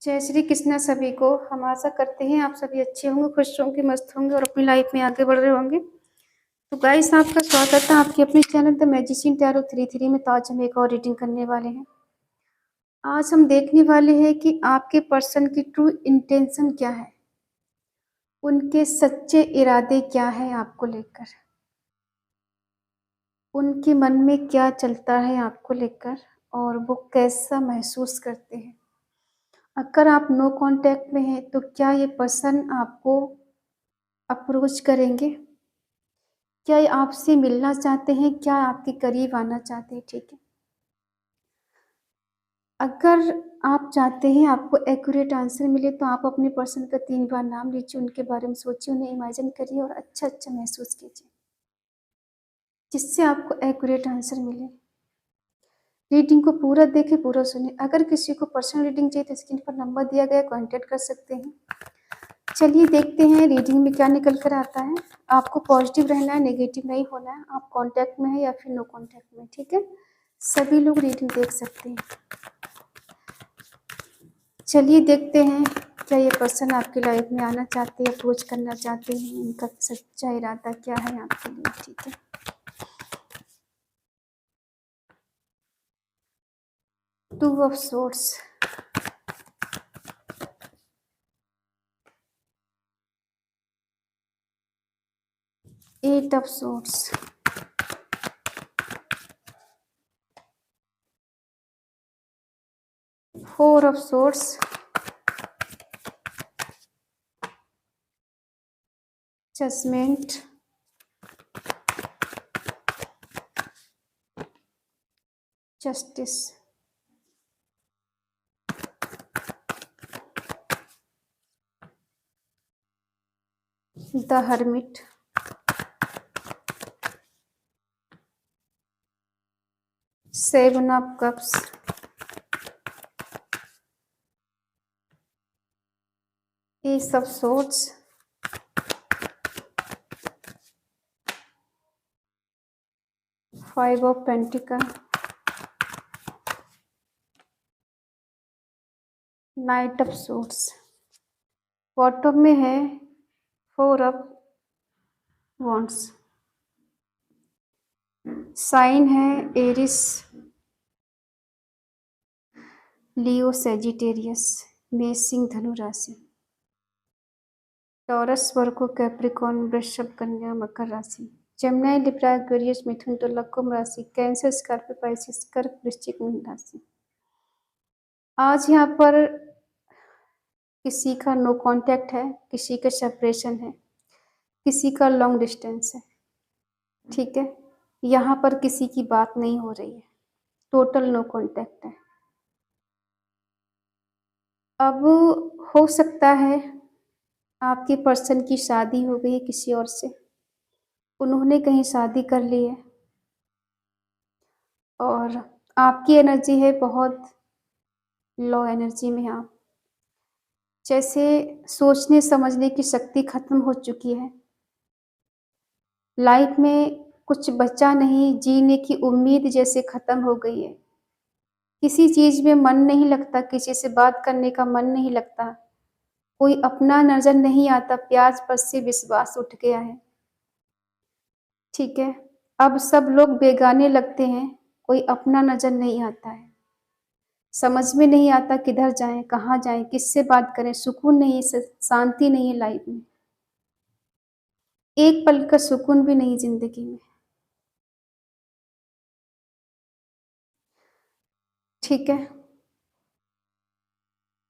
जय श्री कृष्णा सभी को। हम आशा करते हैं आप सभी अच्छे होंगे, खुश होंगे, मस्त होंगे और अपनी लाइफ में आगे बढ़ रहे होंगे। तो गाइस, आपका स्वागत है आपके अपने चैनल द मैजिशियन टैरो 33 में। तो आज हम एक और रीडिंग करने वाले हैं। आज हम देखने वाले हैं कि आपके पर्सन की ट्रू इंटेंशन क्या है, उनके सच्चे इरादे क्या है आपको लेकर, उनके मन में क्या चलता है आपको लेकर और वो कैसा महसूस करते हैं। अगर आप नो कांटेक्ट में हैं तो क्या ये पर्सन आपको अप्रोच करेंगे, क्या ये आपसे मिलना चाहते हैं, क्या आपके करीब आना चाहते हैं। ठीक है, अगर आप चाहते हैं आपको एक्यूरेट आंसर मिले तो आप अपने पर्सन का 3 बार नाम लीजिए, उनके बारे में सोचिए, उन्हें इमेजिन करिए और अच्छा अच्छा महसूस कीजिए जिससे आपको एक्यूरेट आंसर मिले। रीडिंग को पूरा देखें, पूरा सुने। अगर किसी को पर्सनल रीडिंग चाहिए तो स्क्रीन पर नंबर दिया गया, कॉन्टेक्ट कर सकते हैं। चलिए देखते हैं रीडिंग में क्या निकल कर आता है। आपको पॉजिटिव रहना है, नेगेटिव नहीं होना है। आप कांटेक्ट में है या फिर नो कांटेक्ट में, ठीक है। सभी लोग रीडिंग देख सकते हैं। चलिए देखते हैं क्या ये पर्सन आपकी लाइफ में आना चाहते हैं, अप्रोच करना चाहते हैं, उनका सच्चा इरादा क्या है आपके लिए। ठीक है, two of swords, 8 of swords, 4 of swords, judgment, justice, the hermit, seven of cups, ace of swords, 5 of pentacle, knight of swords. Bottom में है 4 ऑफ वॉन्ड्स। साइन है एरिस, लियो, सेजिटेरियस, मेष, सिंह, धनु राशि, टॉरस, वर्गो, कैप्रिकॉर्न, वृषभ, कन्या, मकर राशि, जेमिनी, लिब्रा, एक्वेरियस, मिथुन, तुला, कुंभ राशि, कैंसर, स्कॉर्पियो, पाइसेस, कर्क, वृश्चिक, मीन राशि। आज यहाँ पर किसी का नो कांटेक्ट है, किसी का सेपरेशन है, किसी का लॉन्ग डिस्टेंस है। ठीक है, यहाँ पर किसी की बात नहीं हो रही है, टोटल नो कांटेक्ट है। अब हो सकता है आपके पर्सन की शादी हो गई है किसी और से, उन्होंने कहीं शादी कर ली है और आपकी एनर्जी है बहुत लो एनर्जी में। आप जैसे सोचने समझने की शक्ति खत्म हो चुकी है, लाइफ में कुछ बचा नहीं, जीने की उम्मीद जैसे खत्म हो गई है। किसी चीज में मन नहीं लगता, किसी से बात करने का मन नहीं लगता, कोई अपना नजर नहीं आता, प्याज पर से विश्वास उठ गया है। ठीक है, अब सब लोग बेगाने लगते हैं, कोई अपना नजर नहीं आता है। समझ में नहीं आता किधर जाएं, कहाँ जाएं, किससे बात करें, सुकून नहीं है, शांति नहीं है लाइफ में, एक पल का सुकून भी नहीं जिंदगी में। ठीक है,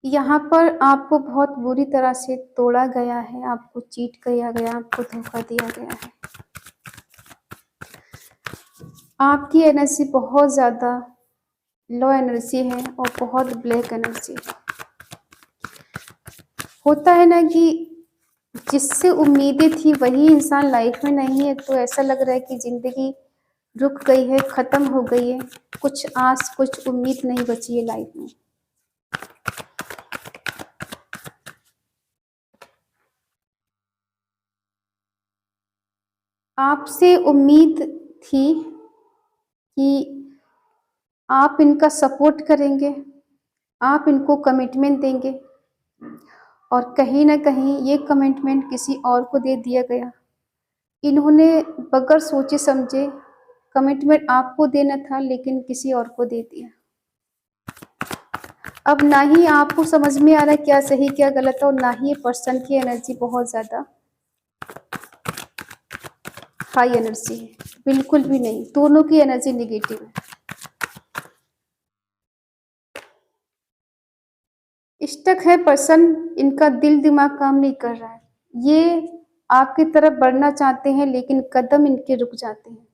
यहाँ पर आपको बहुत बुरी तरह से तोड़ा गया है, आपको चीट किया गया, आपको धोखा दिया गया है। आपकी एनर्जी बहुत ज्यादा लो एनर्जी है और बहुत ब्लैक एनर्जी है। होता है ना कि जिससे उम्मीदें थी वही इंसान लाइफ में नहीं है, तो ऐसा लग रहा है कि जिंदगी रुक गई है, खत्म हो गई है, कुछ आस, कुछ उम्मीद नहीं बची है लाइफ में। आपसे उम्मीद थी कि आप इनका सपोर्ट करेंगे, आप इनको कमिटमेंट देंगे और कहीं न कहीं ये कमिटमेंट किसी और को दे दिया गया। इन्होंने बगैर सोचे समझे कमिटमेंट आपको देना था लेकिन किसी और को दे दिया। अब ना ही आपको समझ में आ रहा है क्या सही क्या गलत है और ना ही ये पर्सन की एनर्जी बहुत ज़्यादा हाई एनर्जी है, बिल्कुल भी नहीं, दोनों की एनर्जी नेगेटिव है। स्टक है पर्सन, इनका दिल दिमाग काम नहीं कर रहा है। ये आपकी तरफ बढ़ना चाहते हैं लेकिन कदम इनके रुक जाते हैं।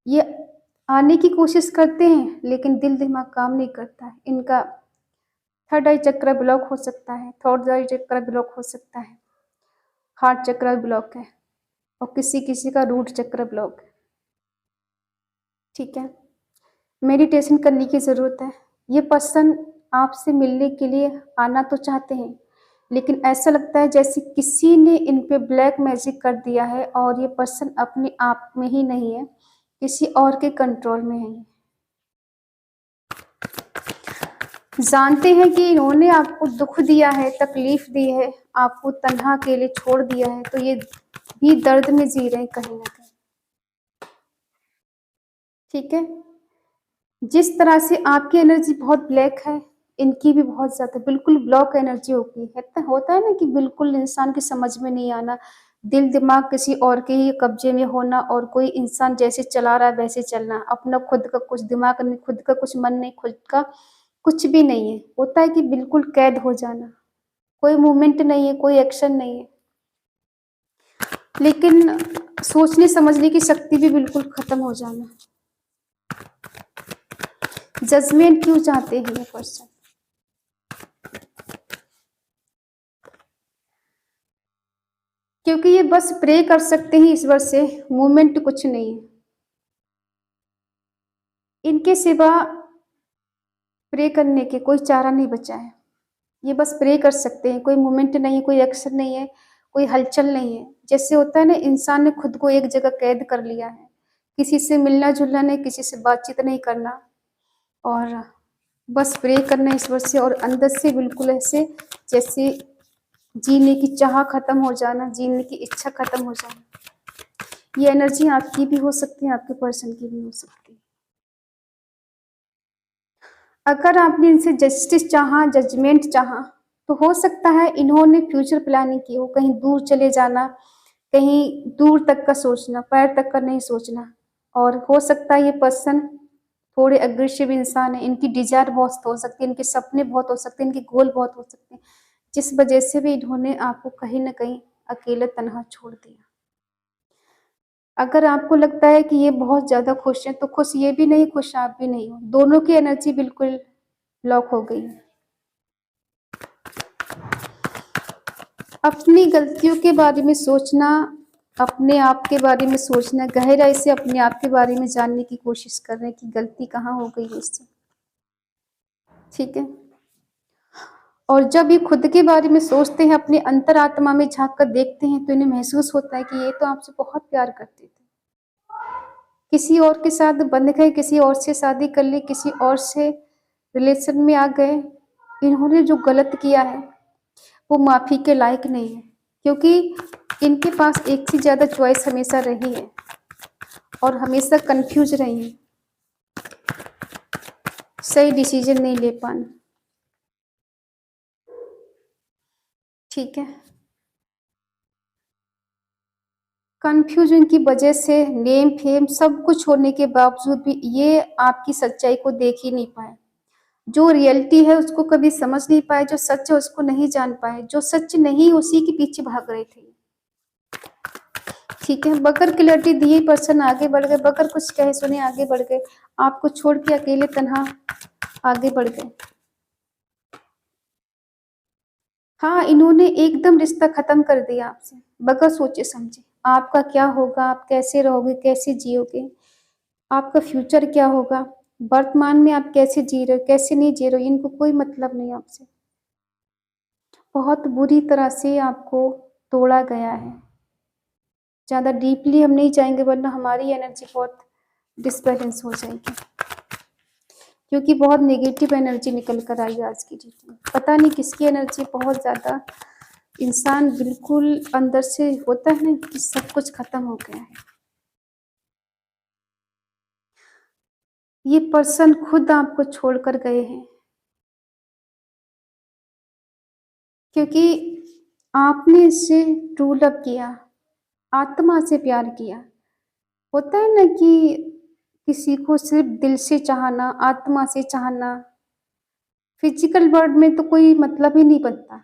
ये आने की कोशिश करते हैं लेकिन दिल दिमाग काम नहीं करता है। इनका थर्ड आई चक्र ब्लॉक हो सकता है, फोर्थ आई चक्र ब्लॉक हो सकता है, हार्ट चक्र ब्लॉक है और किसी किसी का रूट चक्र ब्लॉक है। ठीक है, मेडिटेशन करने की ज़रूरत है। ये पर्सन आपसे मिलने के लिए आना तो चाहते हैं लेकिन ऐसा लगता है जैसे किसी ने इन पे ब्लैक मैजिक कर दिया है और ये पर्सन अपने आप में ही नहीं है, किसी और के कंट्रोल में है। जानते हैं कि इन्होंने आपको दुख दिया है, तकलीफ दी है, आपको तन्हा अकेले छोड़ दिया है, तो ये भी दर्द में जी रहे हैं कहीं ना कहीं। ठीक है, जिस तरह से आपकी एनर्जी बहुत ब्लैक है, इनकी भी बहुत ज़्यादा बिल्कुल ब्लॉक एनर्जी होती है। तो होता है ना कि बिल्कुल इंसान की समझ में नहीं आना, दिल दिमाग किसी और के ही कब्जे में होना और कोई इंसान जैसे चला रहा है वैसे चलना, अपना खुद का कुछ दिमाग नहीं, खुद का कुछ मन नहीं, खुद का कुछ भी नहीं है। होता है कि बिल्कुल कैद हो जाना, कोई मूवमेंट नहीं है, कोई एक्शन नहीं है, लेकिन सोचने समझने की शक्ति भी बिल्कुल खत्म हो जाना। जजमेंट क्यों चाहते हैं ये पर्सन? क्योंकि ये बस प्रे कर सकते हैं ईश्वर से, मूवमेंट कुछ नहीं है इनके सिवा। प्रे करने के कोई चारा नहीं बचा है। ये बस प्रे कर सकते हैं, कोई मूवमेंट नहीं है, कोई एक्शन नहीं है, कोई हलचल नहीं है। जैसे होता है ना, इंसान ने खुद को एक जगह कैद कर लिया है, किसी से मिलना जुलना नहीं, किसी से बातचीत नहीं करना और बस प्रे करना ईश्वर से और अंदर से बिल्कुल ऐसे जैसे जीने की चाह खत्म हो जाना, जीने की इच्छा खत्म हो जाना। ये एनर्जी आपकी भी हो सकती है, आपके पर्सन की भी हो सकती है। अगर आपने इनसे जस्टिस चाहा, जजमेंट चाहा, तो हो सकता है इन्होंने फ्यूचर प्लानिंग की हो, कहीं दूर चले जाना, कहीं दूर तक का सोचना, पैर तक का नहीं सोचना। और हो सकता है ये पर्सन थोड़े अग्रेसिव इंसान है, इनकी डिजायर बहुत हो सकती है, इनके सपने बहुत हो सकते हैं, इनके गोल बहुत हो सकते हैं, जिस वजह से भी इन्होंने आपको कहीं ना कहीं अकेले तनहा छोड़ दिया। अगर आपको लगता है कि ये बहुत ज़्यादा खुश हैं, तो खुश ये भी नहीं, खुश आप भी नहीं हो, दोनों की एनर्जी बिल्कुल लॉक हो गई है। अपनी गलतियों के बारे में सोचना, अपने आप के बारे में सोचना, गहराई से अपने आप के बारे में जानने की कोशिश कर रहे हैं कि गलती कहाँ हो गई मुझसे। ठीक है, और जब ये खुद के बारे में सोचते हैं, अपने अंतरात्मा में झांक कर देखते हैं, तो इन्हें महसूस होता है कि ये तो आपसे बहुत प्यार करते थे, किसी और के साथ बंध गए, किसी और से शादी कर ली, किसी और से रिलेशन में आ गए। इन्होंने जो गलत किया है वो माफ़ी के लायक नहीं है, क्योंकि इनके पास एक से ज़्यादा चॉइस हमेशा रही है और हमेशा कंफ्यूज रही है, सही डिसीजन नहीं ले पाना। ठीक है, कंफ्यूजन की वजह से नेम फेम सब कुछ होने के बावजूद भी ये आपकी सच्चाई को देख ही नहीं पाए, जो रियलिटी है उसको कभी समझ नहीं पाए, जो सच है उसको नहीं जान पाए, जो सच नहीं उसी के पीछे भाग रहे थे। ठीक है, बगैर क्लैरिटी दिए पर्सन आगे बढ़ गए, बगैर कुछ कहे सुने आगे बढ़ गए, आपको छोड़ के अकेले तन्हा आगे बढ़ गए। हाँ, इन्होंने एकदम रिश्ता खत्म कर दिया आपसे, बगैर सोचे समझे। आपका क्या होगा, आप कैसे रहोगे, कैसे जियोगे, आपका फ्यूचर क्या होगा, वर्तमान में आप कैसे जी रहे हो, कैसे नहीं जी रहे हो, इनको कोई मतलब नहीं आपसे। बहुत बुरी तरह से आपको तोड़ा गया है। ज़्यादा डीपली हम नहीं जाएंगे वरना हमारी एनर्जी बहुत डिसबैलेंस हो जाएगी। क्योंकि बहुत नेगेटिव एनर्जी निकल कर आई है आज की डेट में। पता नहीं किसकी एनर्जी बहुत ज़्यादा, इंसान बिल्कुल अंदर से होता है ना कि सब कुछ खत्म हो गया है। ये पर्सन खुद आपको छोड़कर गए हैं क्योंकि आपने इससे ट्रू लव किया, आत्मा से प्यार किया। होता है ना कि किसी को सिर्फ दिल से चाहना, आत्मा से चाहना, फिजिकल वर्ड में तो कोई मतलब ही नहीं बनता।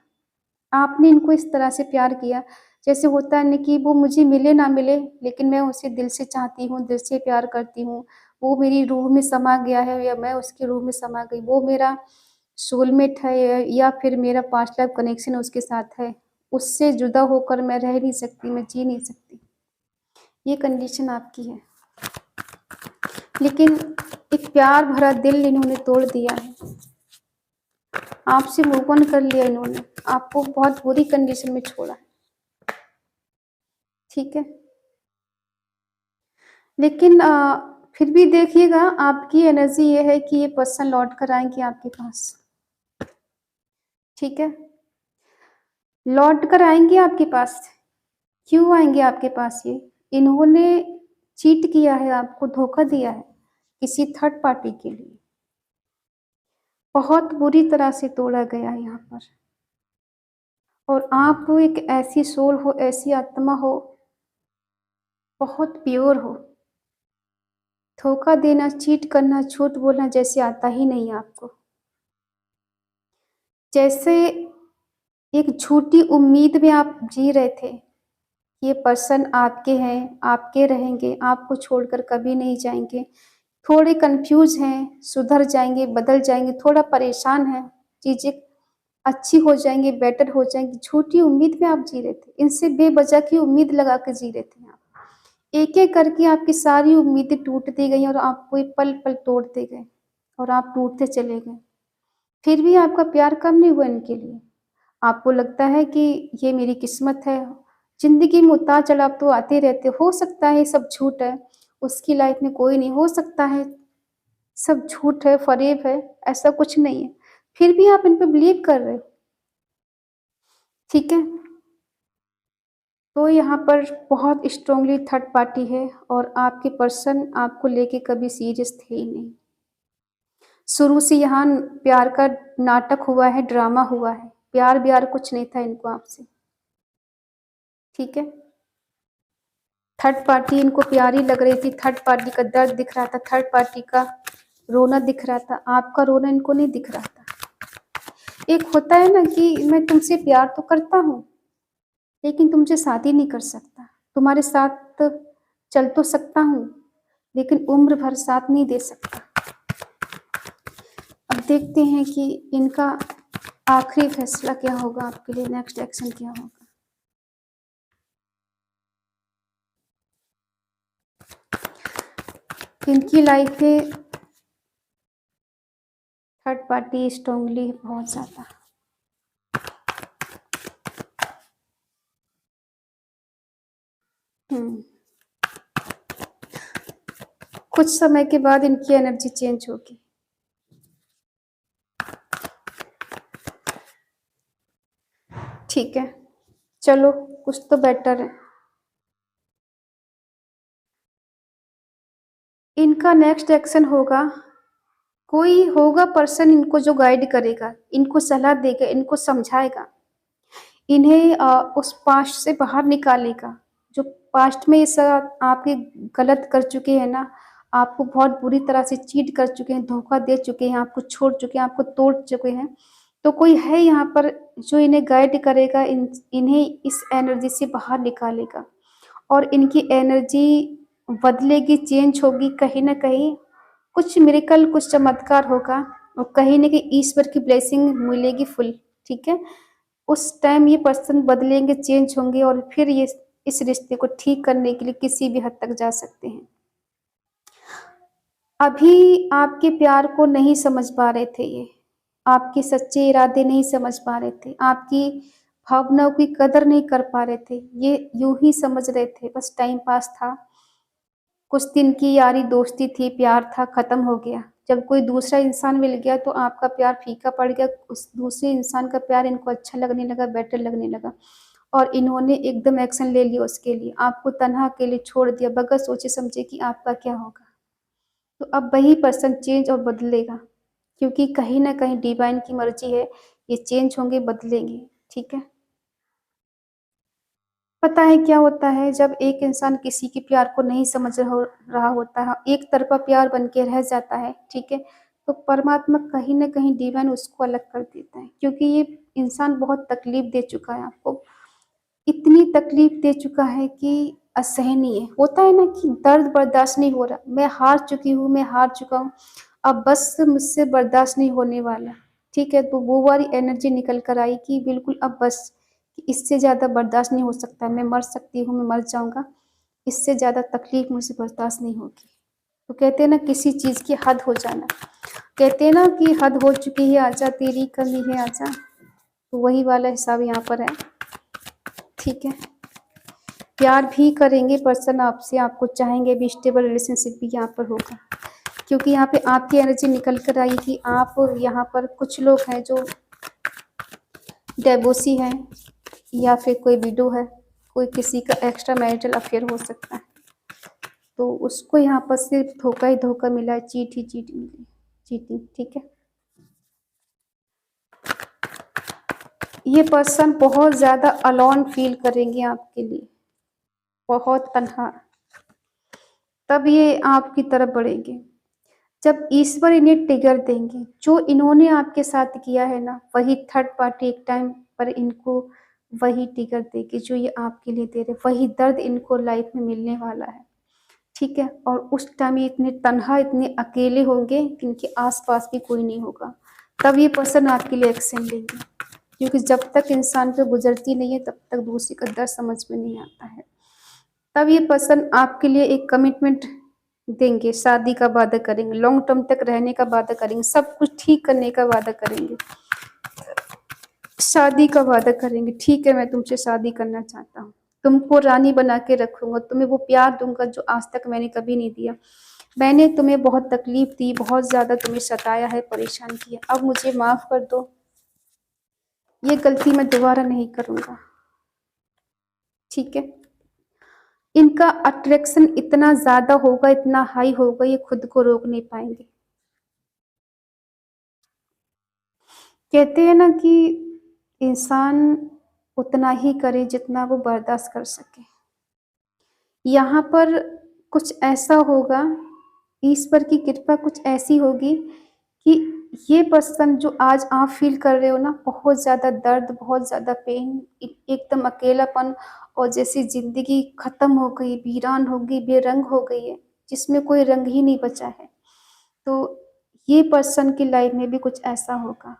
आपने इनको इस तरह से प्यार किया, जैसे होता है ना कि वो मुझे मिले ना मिले, लेकिन मैं उसे दिल से चाहती हूँ, दिल से प्यार करती हूँ। वो मेरी रूह में समा गया है या मैं उसकी रूह में समा गई। वो मेरा सोलमेट है या फिर मेरा पास्ट लाइफ कनेक्शन उसके साथ है। उससे जुदा होकर मैं रह नहीं सकती, मैं जी नहीं सकती। ये कंडीशन आपकी है। लेकिन एक प्यार भरा दिल इन्होंने तोड़ दिया है। आपसे मूव ऑन कर लिया इन्होंने, आपको बहुत बुरी कंडीशन में छोड़ा है। ठीक है, लेकिन फिर भी देखिएगा, आपकी एनर्जी ये है कि ये पर्सन लौट कर आएंगे आपके पास। ठीक है, लौट कर आएंगे आपके पास। क्यों आएंगे आपके पास? ये इन्होंने चीट किया है, आपको धोखा दिया है किसी थर्ड पार्टी के लिए। बहुत बुरी तरह से तोड़ा गया है यहाँ पर। और आप एक ऐसी सोल हो, ऐसी आत्मा हो, बहुत प्योर हो। धोखा देना, चीट करना, झूठ बोलना जैसे आता ही नहीं है आपको। जैसे एक झूठी उम्मीद में आप जी रहे थे, ये पर्सन आपके हैं, आपके रहेंगे, आपको छोड़कर कभी नहीं जाएंगे। थोड़े कंफ्यूज हैं, सुधर जाएंगे, बदल जाएंगे, थोड़ा परेशान हैं, चीजें अच्छी हो जाएंगी, बेटर हो जाएंगी। झूठी उम्मीद में आप जी रहे थे, इनसे बेवजह की उम्मीद लगा कर जी रहे थे आप। एक एक करके आपकी सारी उम्मीदें टूटती गई और आपको पल पल तोड़ते गए और आप टूटते चले गए। फिर भी आपका प्यार कम नहीं हुआ इनके लिए। आपको लगता है कि ये मेरी किस्मत है। ज़िंदगी में उतार-चढ़ाव तो आते रहते, हो सकता है ये सब झूठ है, उसकी लाइफ में कोई नहीं, हो सकता है सब झूठ है, फ़रेब है, ऐसा कुछ नहीं है। फिर भी आप इन पे बिलीव कर रहे हो, ठीक है? तो यहाँ पर बहुत स्ट्रांगली थर्ड पार्टी है और आपके पर्सन आपको लेके कभी सीरियस थे ही नहीं। शुरू से यहाँ प्यार का नाटक हुआ है, ड्रामा हुआ है। प्यार-व्यार कुछ नहीं था इनको आपसे, ठीक है? थर्ड पार्टी इनको प्यारी लग रही थी, थर्ड पार्टी का दर्द दिख रहा था, थर्ड पार्टी का रोना दिख रहा था, आपका रोना इनको नहीं दिख रहा था। एक होता है ना कि मैं तुमसे प्यार तो करता हूँ, लेकिन तुमसे शादी नहीं कर सकता। तुम्हारे साथ चल तो सकता हूँ, लेकिन उम्र भर साथ नहीं दे सकता। अब देखते हैं कि इनका आखिरी फैसला क्या होगा आपके लिए, नेक्स्ट एक्शन क्या होगा। इनकी लाइफ में थर्ड पार्टी स्ट्रांगली बहुत ज़्यादा। हुँ। कुछ समय के बाद इनकी एनर्जी चेंज होगी। ठीक है, चलो कुछ तो बेटर है। इनका नेक्स्ट एक्शन होगा, कोई होगा पर्सन इनको जो गाइड करेगा, इनको सलाह देगा, इनको समझाएगा, इन्हें उस पास्ट से बाहर निकालेगा। जो पास्ट में ये सब आपके गलत कर चुके हैं ना, आपको बहुत बुरी तरह से चीट कर चुके हैं, धोखा दे चुके हैं, आपको छोड़ चुके हैं, आपको तोड़ चुके हैं, तो कोई है यहाँ पर जो इन्हें गाइड करेगा, इन्हें इस एनर्जी से बाहर निकालेगा और इनकी एनर्जी बदलेगी, चेंज होगी। कहीं न कहीं कुछ मिरेकल, कुछ चमत्कार होगा और कहीं न कहीं ईश्वर की ब्लेसिंग मिलेगी फुल, ठीक है? उस टाइम ये पर्सन बदलेंगे, चेंज होंगे और फिर ये इस रिश्ते को ठीक करने के लिए किसी भी हद तक जा सकते हैं। अभी आपके प्यार को नहीं समझ पा रहे थे ये, आपके सच्चे इरादे नहीं समझ पा रहे थे, आपकी भावनाओं की कदर नहीं कर पा रहे थे। ये यूँ ही समझ रहे थे बस टाइम पास था, कुछ दिन की यारी दोस्ती थी, प्यार था, खत्म हो गया। जब कोई दूसरा इंसान मिल गया तो आपका प्यार फीका पड़ गया, उस दूसरे इंसान का प्यार इनको अच्छा लगने लगा, बेटर लगने लगा और इन्होंने एकदम एक्शन ले लिया उसके लिए, आपको तन्हा अकेले छोड़ दिया बगैर सोचे समझे कि आपका क्या होगा। तो अब वही पर्सन चेंज और बदलेगा, क्योंकि कहीं न कहीं डिवाइन की मर्ज़ी है, ये चेंज होंगे, बदलेंगे, ठीक है? पता है क्या होता है जब एक इंसान किसी के प्यार को नहीं समझ रहा होता है, एक तरफ़ा प्यार बन के रह जाता है, ठीक है? तो परमात्मा कहीं न कहीं डिवाइन उसको अलग कर देता है, क्योंकि ये इंसान बहुत तकलीफ़ दे चुका है आपको। इतनी तकलीफ़ दे चुका है कि असहनीय। होता है ना कि दर्द बर्दाश्त नहीं हो रहा, मैं हार चुकी हूँ, मैं हार चुका हूँ, अब बस मुझसे बर्दाश्त नहीं होने वाला, ठीक है? तो वो वाली एनर्जी निकल कर आई कि बिल्कुल अब बस, कि इससे ज़्यादा बर्दाश्त नहीं हो सकता, मैं मर सकती हूँ, मैं मर जाऊँगा, इससे ज़्यादा तकलीफ़ मुझसे बर्दाश्त नहीं होगी। तो कहते हैं ना किसी चीज़ की हद हो जाना, कहते हैं ना कि हद हो चुकी है आजा तेरी कमी है आजा, तो वही वाला हिसाब यहाँ पर है, ठीक है? प्यार भी करेंगे पर्सन आपसे, आपको चाहेंगे भी, स्टेबल रिलेशनशिप भी यहाँ पर होगा। क्योंकि यहाँ पे आपकी एनर्जी निकल कर आई कि आप यहाँ पर कुछ लोग हैं जो डिवोर्सी हैं या फिर कोई विडो है, कोई किसी का एक्स्ट्रा मैरिटल अफेयर हो सकता है। तो उसको यहाँ पर सिर्फ धोखा ही धोखा मिला है, चीट ही चीट मिली, चीटिंग, ठीक है? ये पर्सन बहुत ज़्यादा अलोन फील करेंगे आपके लिए, बहुत तन्हा, तब ये आपकी तरफ बढ़ेंगे। जब ईश्वर इन्हें ट्रिगर देंगे, जो इन्होंने आपके साथ किया है ना, वही थर्ड पार्टी एक टाइम पर इनको वही ट्रिगर देगी जो ये आपके लिए दे रहे, वही दर्द इनको लाइफ में मिलने वाला है, ठीक है? और उस टाइम ये इतने तन्हा, इतने अकेले होंगे कि इनके आस-पास भी कोई नहीं होगा, तब ये पर्सन आपके लिए एक्शन लेंगे। क्योंकि जब तक इंसान पे गुज़रती नहीं है, तब तक दूसरे का दर्द समझ में नहीं आता है। तब ये पर्सन आपके लिए एक कमिटमेंट देंगे, शादी का वादा करेंगे, लॉन्ग टर्म तक रहने का वादा करेंगे, सब कुछ ठीक करने का वादा करेंगे, शादी का वादा करेंगे, ठीक है मैं तुमसे शादी करना चाहता हूँ, तुमको रानी बना के रखूँगा, तुम्हें वो प्यार दूँगा जो आज तक मैंने कभी नहीं दिया। मैंने तुम्हें बहुत तकलीफ़ दी, बहुत ज़्यादा तुम्हें सताया है, परेशान किया, अब मुझे माफ़ कर दो, ये गलती मैं दोबारा नहीं करूँगा, ठीक है? इनका अट्रैक्शन इतना ज़्यादा होगा, इतना हाई होगा, ये खुद को रोक नहीं पाएँगे। कहते हैं ना कि इंसान उतना ही करे जितना वो बर्दाश्त कर सके। यहाँ पर कुछ ऐसा होगा, ईश्वर की कृपा कुछ ऐसी होगी कि ये पर्सन जो आज आप फ़ील कर रहे हो ना, बहुत ज़्यादा दर्द, बहुत ज़्यादा पेन, एकदम अकेलापन और जैसे ज़िंदगी ख़त्म हो गई, वीरान हो गई, बेरंग हो गई है, जिसमें कोई रंग ही नहीं बचा है। तो ये पर्सन की लाइफ़ में भी कुछ ऐसा होगा।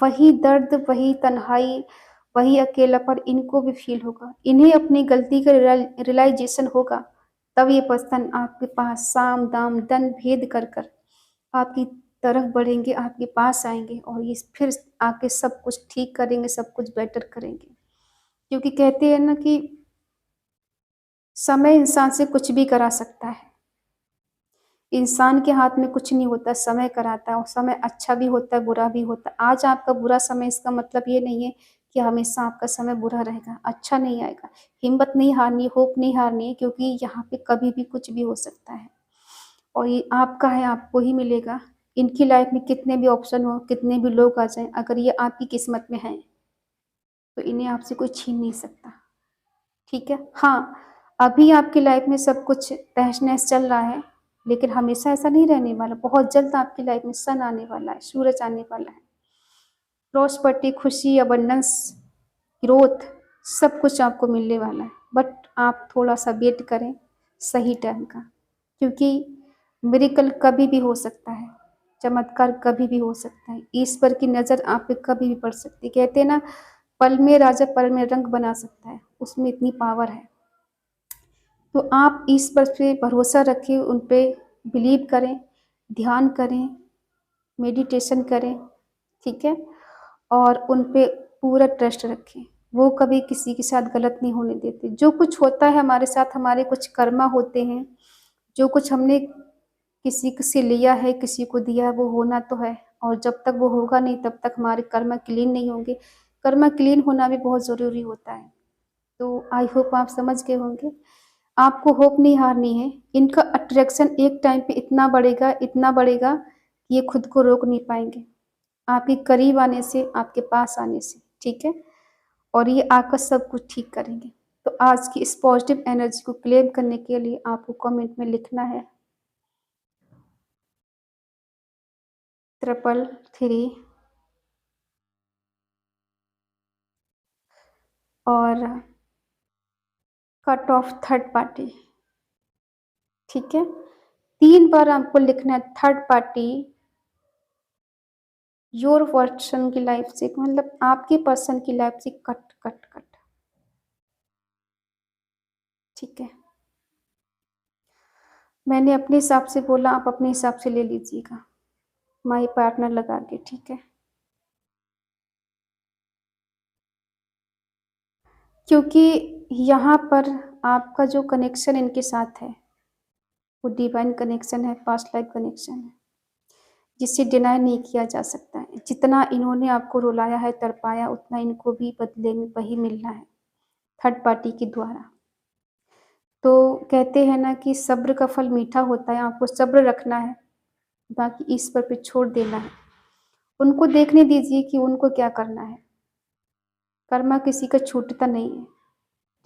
वही दर्द, वही तन्हाई, वही अकेलापन इनको भी फ़ील होगा। इन्हें अपनी गलती का रियलाइज़ेशन होगा, तब ये पर्सन आपके पास साम-दाम, दंड-भेद कर कर आपकी तरफ बढ़ेंगे, आपके पास आएँगे और ये फिर आके सब कुछ ठीक करेंगे, सब कुछ बेटर करेंगे। क्योंकि कहते हैं ना कि समय इंसान से कुछ भी करा सकता है। इंसान के हाथ में कुछ नहीं होता, समय कराता है और समय अच्छा भी होता है, बुरा भी होता है। आज आपका बुरा समय इसका मतलब ये नहीं है कि हमेशा आपका समय बुरा रहेगा, अच्छा नहीं आएगा। हिम्मत नहीं हारनी, होप नहीं हारनी है क्योंकि यहाँ पे कभी भी कुछ भी हो सकता है और ये आपका है, आपको ही मिलेगा। इनकी लाइफ में कितने भी ऑप्शन हो, कितने भी लोग आ जाएँ, अगर ये आपकी किस्मत में हैं, तो इन्हें आपसे कोई छीन नहीं सकता, ठीक है? हाँ, अभी आपकी लाइफ में सब कुछ तहस-नहस चल रहा है, लेकिन हमेशा ऐसा नहीं रहने वाला। बहुत जल्द आपकी लाइफ में सन आने वाला है, सूरज आने वाला है। प्रॉस्पेरिटी, खुशी, अबंडेंस, ग्रोथ सब कुछ आपको मिलने वाला है। बट आप थोड़ा-सा वेट करें सही टाइम का, क्योंकि मिरेकल कभी भी हो सकता है, चमत्कार कभी भी हो सकता है। ईश्वर की नज़र आप पे कभी भी पड़ सकती है। कहते हैं ना, पल में राजा पल में रंक बना सकता है, उसमें इतनी पावर है। तो आप ईश्वर पे भरोसा रखें, उन पे बिलीव करें, ध्यान करें, मेडिटेशन करें, ठीक है? और उन पे पूरा ट्रस्ट रखें। वो कभी किसी के साथ गलत नहीं होने देते। जो कुछ होता है हमारे साथ, हमारे कुछ कर्मा होते हैं, जो कुछ हमने किसी से लिया है, किसी को दिया है, वो होना तो है और जब तक वो होगा नहीं तब तक हमारे कर्म क्लीन नहीं होंगे। कर्म क्लीन होना भी बहुत ज़रूरी होता है। तो आई होप आप समझ गए होंगे। आपको होप नहीं हारनी है। इनका अट्रैक्शन एक टाइम पे इतना बढ़ेगा कि ये खुद को रोक नहीं पाएँगे। आपके करीब आने से, आपके पास आने से, ठीक है? और ये आकर सब कुछ ठीक करेंगे। तो आज की इस पॉज़िटिव एनर्जी को क्लेम करने के लिए आपको कमेंट में लिखना है 333 और कट ऑफ थर्ड पार्टी, ठीक है? 3 बार आपको लिखना है थर्ड पार्टी योर पर्सन की लाइफ से, मतलब आपके पर्सन की लाइफ से कट, कट, कट, ठीक है? मैंने अपने हिसाब से बोला, आप अपने हिसाब से ले लीजिएगा, माई पार्टनर लगा के, ठीक है? क्योंकि यहाँ पर आपका जो कनेक्शन इनके साथ है, वो डिवाइन कनेक्शन है, पास्ट लाइफ कनेक्शन है, जिसे डिनाई नहीं किया जा सकता है। जितना इन्होंने आपको रुलाया है, तड़पाया, उतना इनको भी बदले में वही मिलना है, थर्ड पार्टी के द्वारा। तो कहते हैं ना कि सब्र का फल मीठा होता है, आपको सब्र रखना है, बाकी ईश्वर पे छोड़ देना है। उनको देखने दीजिए कि उनको क्या करना है, कर्मा किसी का छूटता नहीं है,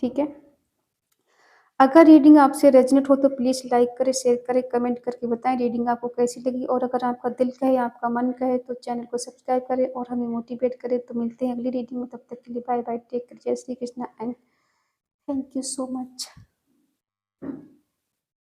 ठीक है? अगर रीडिंग आपसे रेजोनेट हो तो प्लीज़ लाइक करें, शेयर करें, कमेंट करके बताएं रीडिंग आपको कैसी लगी और अगर आपका दिल कहे, आपका मन कहे तो चैनल को सब्सक्राइब करें और हमें मोटिवेट करें। तो मिलते हैं अगली रीडिंग में, तब तक के लिए बाय बाय, टेक केयर, जय Shri Krishna and thank you so much.